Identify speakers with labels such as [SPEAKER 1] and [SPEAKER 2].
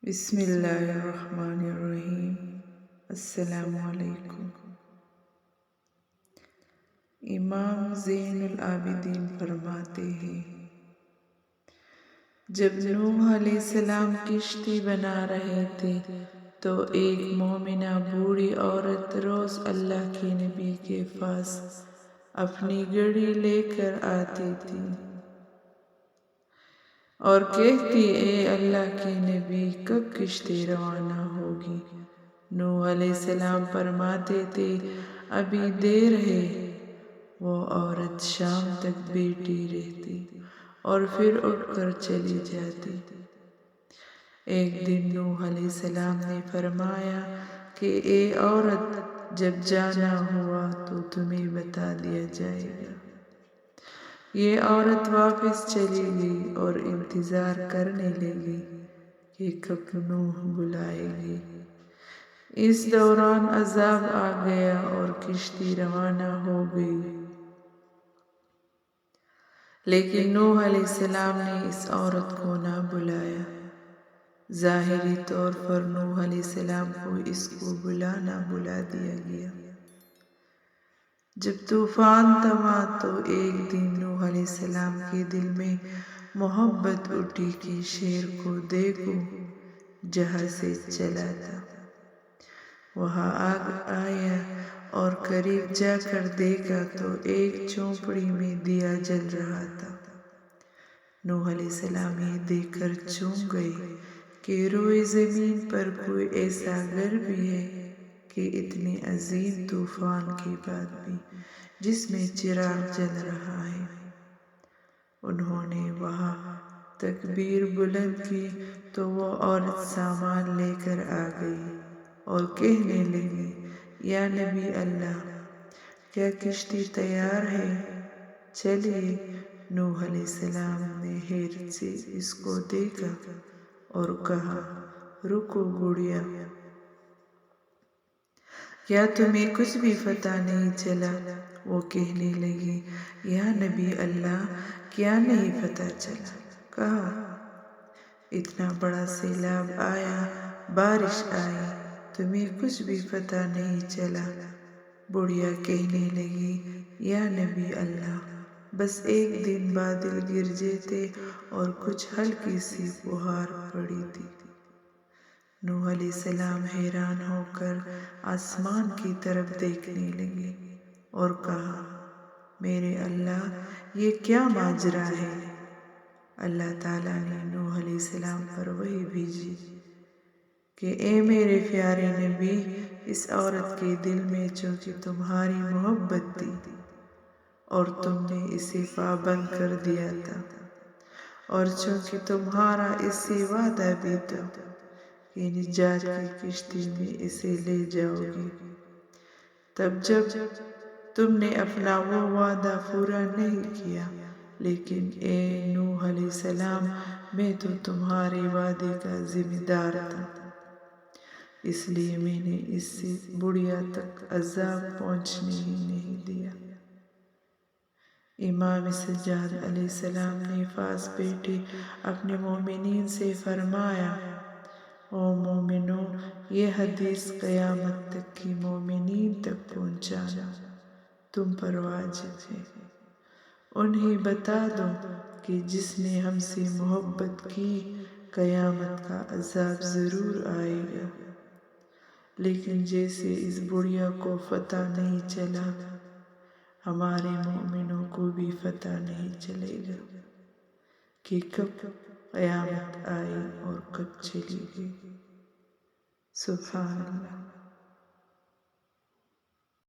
[SPEAKER 1] بسم اللہ الرحمن الرحیم۔ السلام علیکم۔ امام زین العابدین فرماتے ہیں، جب نوح علیہ السلام کشتی بنا رہے تھے تو ایک مومنہ بوڑھی عورت روز اللہ کے نبی کے پاس اپنی گڑی لے کر آتی تھی اور کہتی، اے اللہ کے نبی، کب کشتی روانہ ہوگی؟ نوح علیہ السلام فرماتے تھے، ابھی دیر ہے۔ وہ عورت شام تک بیٹھی رہتی اور پھر اٹھ کر چلی جاتی۔ ایک دن نوح علیہ السلام نے فرمایا کہ اے عورت، جب جانا ہوا تو تمہیں بتا دیا جائے گا۔ یہ عورت واپس چلی گئی اور انتظار کرنے لگی کہ کب نوح بلائے گے۔ اس دوران عذاب آ گیا اور کشتی روانہ ہو گئی، لیکن نوح علیہ السلام نے اس عورت کو نہ بلایا۔ ظاہری طور پر نوح علیہ السلام کو اس کو بلا دیا گیا۔ جب طوفان تھما تو ایک دن نوح علیہ السلام کے دل میں محبت اٹھی کہ شیر کو دیکھوں جہاں سے چلا تھا۔ وہاں آیا اور قریب جا کر دیکھا تو ایک جھونپڑی میں دیا جل رہا تھا۔ نوح علیہ السلام یہ دیکھ کر چونک گئے کہ روئے زمین پر کوئی ایسا گھر بھی ہے کہ اتنے عظیم طوفان کے بعد بھی جس میں چراغ جل رہا ہے۔ انہوں نے وہاں تکبیر بلند کی تو وہ عورت سامان لے کر آ گئی اور کہنے لگی، یا نبی اللہ، کیا کشتی تیار ہے؟ چلیے۔ نوح علیہ السلام نے حیرت سے اس کو دیکھا اور کہا، رکو بڑھیا، کیا تمہیں کچھ بھی پتہ نہیں چلا؟ وہ کہنے لگی، یا نبی اللہ، کیا نہیں پتہ چلا؟ کہا، اتنا بڑا سیلاب آیا، بارش آئی، تمہیں کچھ بھی پتہ نہیں چلا؟ بڑھیا کہنے لگی، یا نبی اللہ، بس ایک دن بادل گرجے تھے اور کچھ ہلکی سی پھوار پڑی تھی۔ نوح علیہ السلام حیران ہو کر آسمان کی طرف دیکھنے لگے اور کہا، میرے اللہ، یہ کیا ماجرا ہے؟ اللہ تعالیٰ نے نوح علیہ السلام پر وحی بھیجی کہ اے میرے پیارے نبی، اس عورت کے دل میں چونکہ تمہاری محبت تھی اور تم نے اسے پابند کر دیا تھا، اور چونکہ تمہارا اس سے وعدہ بھی تھا کہ نجات کی کشتی میں اسے لے جاؤ گے، تب جب تم نے اپنا وہ وعدہ پورا نہیں کیا، لیکن اے نوح علیہ السلام، میں تو تمہارے وعدے کا ذمہ دار تھا، اس لیے میں نے اس سے بڑھیا تک عذاب پہنچنے ہی نہیں دیا۔ امام سجاد علیہ السلام نے پاس بیٹھے اپنے مومنین سے فرمایا، او مومنو، یہ حدیث قیامت تک کی مومنین تک پہنچانا تم پر واجب ہے۔ انہیں بتا دو کہ جس نے ہم سے محبت کی، قیامت کا عذاب ضرور آئے گا، لیکن جیسے اس بڑھیا کو پتہ نہیں چلا، ہمارے مومنوں کو بھی پتہ نہیں چلے گا کہ کب قیامت آئی اور کب چلی گئی۔ سبحان اللہ۔